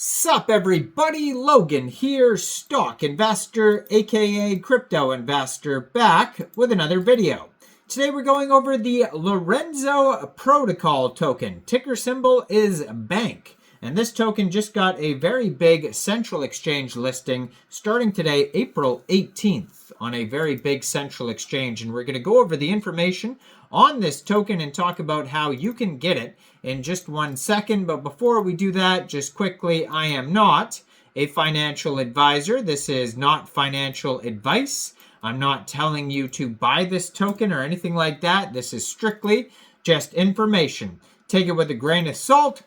Sup everybody, Logan here, stock investor aka crypto investor, back with another video. Today we're going over the Lorenzo protocol token. Ticker symbol is BANK. And this token just got a very big central exchange listing starting today, April 18th, on a very big central exchange. And we're going to go over the information on this token and talk about how you can get it in just 1 second. But before we do that, just quickly, I am not a financial advisor. This is not financial advice. I'm not telling you to buy this token or anything like that. This is strictly just information. Take it with a grain of salt.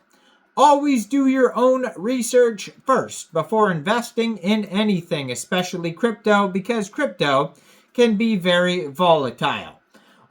Always do your own research first before investing in anything, especially crypto, because crypto can be very volatile.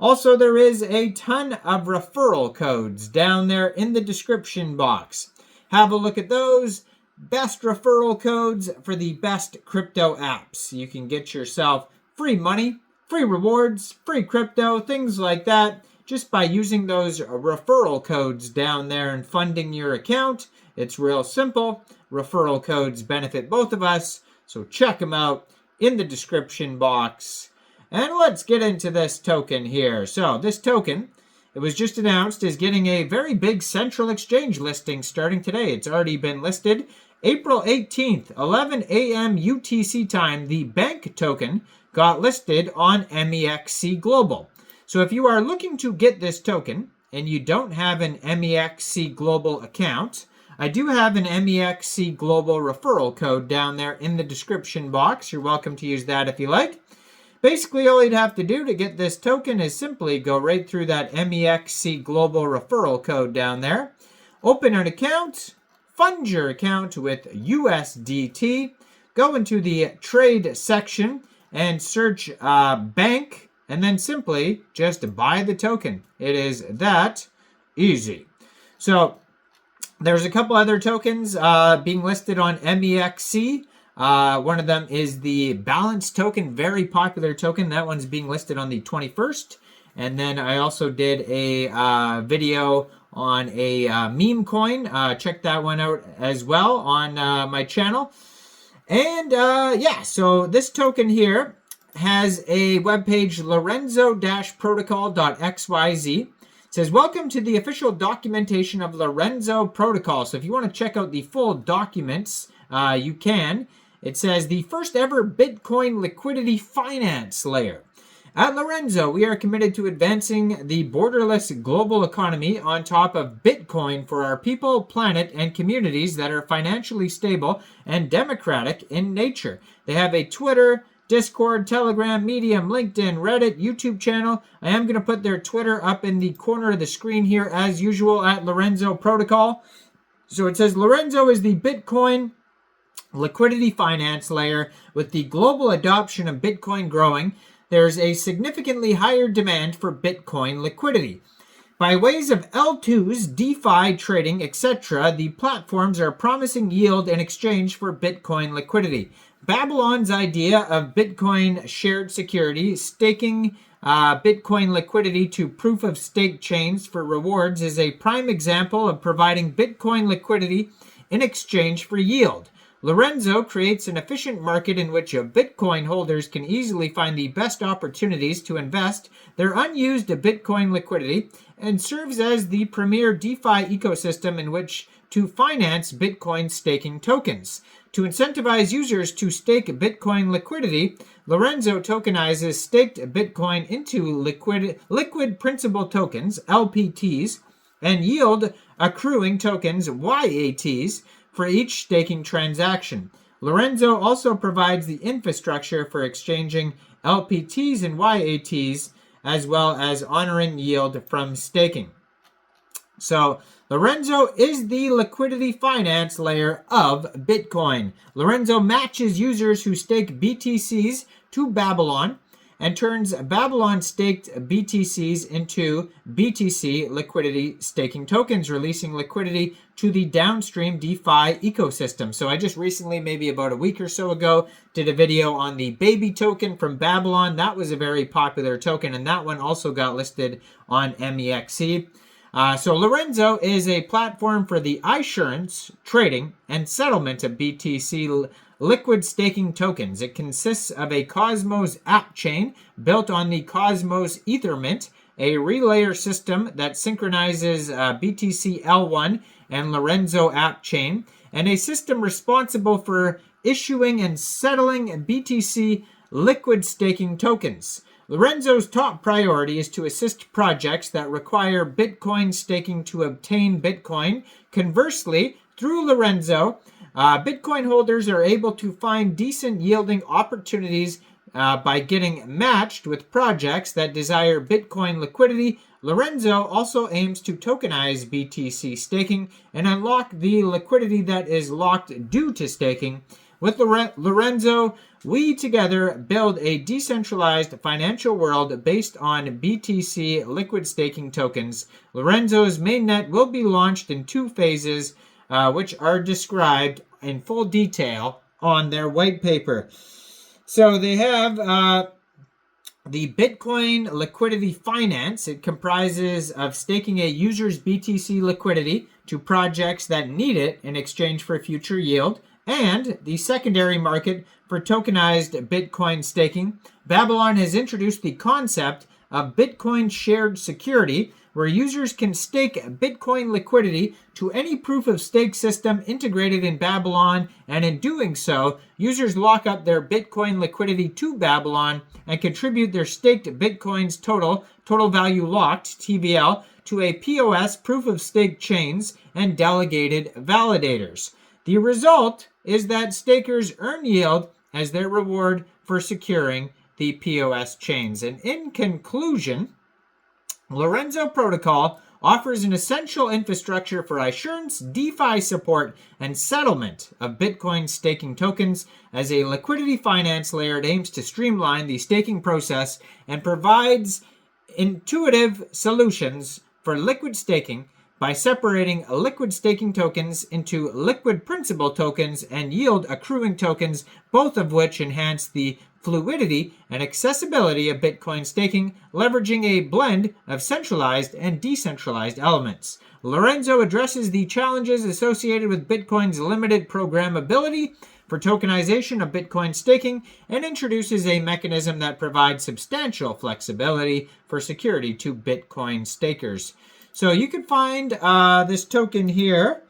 Also, there is a ton of referral codes down there in the description box. Have a look at those. Best referral codes for the best crypto apps. You can get yourself free money, free rewards, free crypto, things like that, just by using those referral codes down there and funding your account. It's real simple. Referral codes benefit both of us, so check them out in the description box. And let's get into this token here. So this token, it was just announced, is getting a very big central exchange listing starting today. It's already been listed April 18th, 11 a.m. UTC time. The BANK token got listed on Mexc Global. So if you are looking to get this token and you don't have an Mexc Global account, I do have an Mexc Global referral code down there in the description box. You're welcome to use that if you like. Basically, all you'd have to do to get this token is simply go right through that Mexc Global referral code down there. Open an account, fund your account with USDT, go into the trade section and search BANK, and then simply just buy the token. It is that easy. So there's a couple other tokens being listed on Mexc. One of them is the Balance token, very popular token. That one's being listed on the 21st. And then I also did a video on a meme coin. Check that one out as well on my channel. And yeah, so this token here has a webpage, lorenzo-protocol.xyz. It says, welcome to the official documentation of Lorenzo protocol. So if you want to check out the full documents, you can. It says, the first ever Bitcoin liquidity finance layer. At Lorenzo, we are committed to advancing the borderless global economy on top of Bitcoin for our people, planet, and communities that are financially stable and democratic in nature. They have a Twitter, Discord, Telegram, Medium, LinkedIn, Reddit, YouTube channel. I am going to put their Twitter up in the corner of the screen here as usual at Lorenzo Protocol. So it says Lorenzo is the Bitcoin liquidity finance layer. With the global adoption of Bitcoin growing, there's a significantly higher demand for Bitcoin liquidity. By ways of L2s, DeFi trading, etc., the platforms are promising yield in exchange for Bitcoin liquidity. Babylon's idea of Bitcoin shared security, staking Bitcoin liquidity to proof-of-stake chains for rewards, is a prime example of providing Bitcoin liquidity in exchange for yield. Lorenzo creates an efficient market in which Bitcoin holders can easily find the best opportunities to invest their unused Bitcoin liquidity and serves as the premier DeFi ecosystem in which to finance Bitcoin staking tokens. To incentivize users to stake Bitcoin liquidity, Lorenzo tokenizes staked Bitcoin into liquid principal tokens, LPTs, and yield accruing tokens, YATs, for each staking transaction. Lorenzo also provides the infrastructure for exchanging LPTs and YATs, as well as honoring yield from staking. So Lorenzo is the liquidity finance layer of Bitcoin. Lorenzo matches users who stake BTCs to Babylon and turns Babylon staked BTCs into BTC liquidity staking tokens, releasing liquidity to the downstream DeFi ecosystem. So I just recently, maybe about a week or so ago, did a video on the baby token from Babylon. That was a very popular token, and that one also got listed on Mexc. So Lorenzo is a platform for the issuance, trading, and settlement of BTC liquid staking tokens. It consists of a Cosmos app chain built on the Cosmos Ethermint, a relayer system that synchronizes BTC L1 and Lorenzo app chain, and a system responsible for issuing and settling BTC liquid staking tokens. Lorenzo's top priority is to assist projects that require Bitcoin staking to obtain Bitcoin. Conversely, through Lorenzo, Bitcoin holders are able to find decent yielding opportunities by getting matched with projects that desire Bitcoin liquidity. Lorenzo also aims to tokenize BTC staking and unlock the liquidity that is locked due to staking. With Lorenzo, we together build a decentralized financial world based on BTC liquid staking tokens. Lorenzo's mainnet will be launched in 2 phases, which are described in full detail on their white paper. So they have the Bitcoin Liquidity Finance. It comprises of staking a user's BTC liquidity to projects that need it in exchange for future yield, and the secondary market for tokenized Bitcoin staking. Babylon has introduced the concept of Bitcoin shared security, where users can stake Bitcoin liquidity to any proof of stake system integrated in Babylon, and in doing so, users lock up their Bitcoin liquidity to Babylon and contribute their staked Bitcoin's total value locked, TVL, to a POS, proof of stake chains, and delegated validators. The result is that stakers earn yield as their reward for securing the POS chains. And in conclusion, Lorenzo Protocol offers an essential infrastructure for assurance, DeFi support, and settlement of Bitcoin staking tokens. As a liquidity finance layer, it aims to streamline the staking process and provides intuitive solutions for liquid staking by separating liquid staking tokens into liquid principal tokens and yield accruing tokens, both of which enhance the fluidity and accessibility of Bitcoin staking, leveraging a blend of centralized and decentralized elements. Lorenzo addresses the challenges associated with Bitcoin's limited programmability for tokenization of Bitcoin staking and introduces a mechanism that provides substantial flexibility for security to Bitcoin stakers. So you can find this token here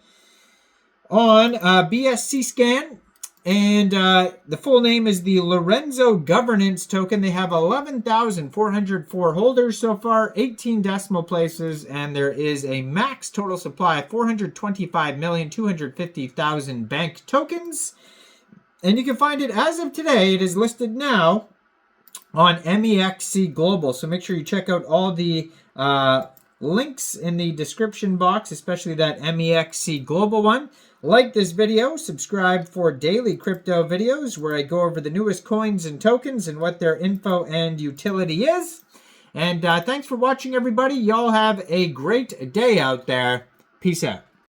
on BSC Scan, and the full name is the Lorenzo Governance Token. They have 11,404 holders so far, 18 decimal places, and there is a max total supply of 425,250,000 bank tokens. And you can find it as of today. It is listed now on Mexc Global. So make sure you check out all the links in the description box, especially that Mexc Global one. Like this video, subscribe for daily crypto videos where I go over the newest coins and tokens and what their info and utility is. And thanks for watching, everybody. Y'all have a great day out there. Peace out.